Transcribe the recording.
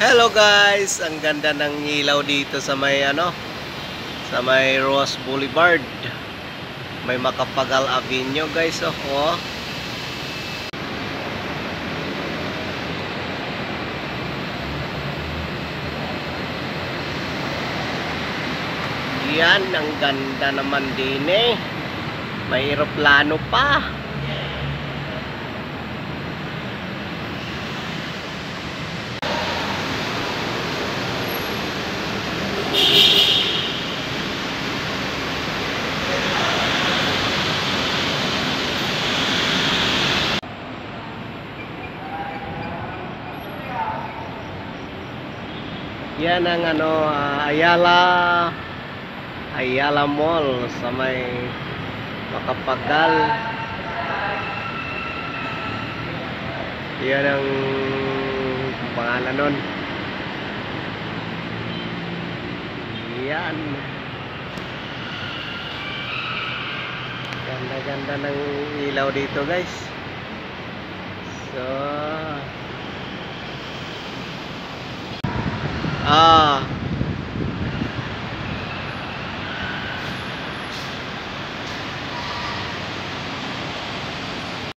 Hello guys, ang ganda ng ilaw dito sa may sa may Ross Boulevard. May Macapagal Avenue guys, oh. Yan, ang ganda naman din eh. May eroplano pa. Yan ang Ayala Mall sa may Macapagal. Yan ang pangalan nun. Yan. Ganda-ganda ng ilaw dito guys. So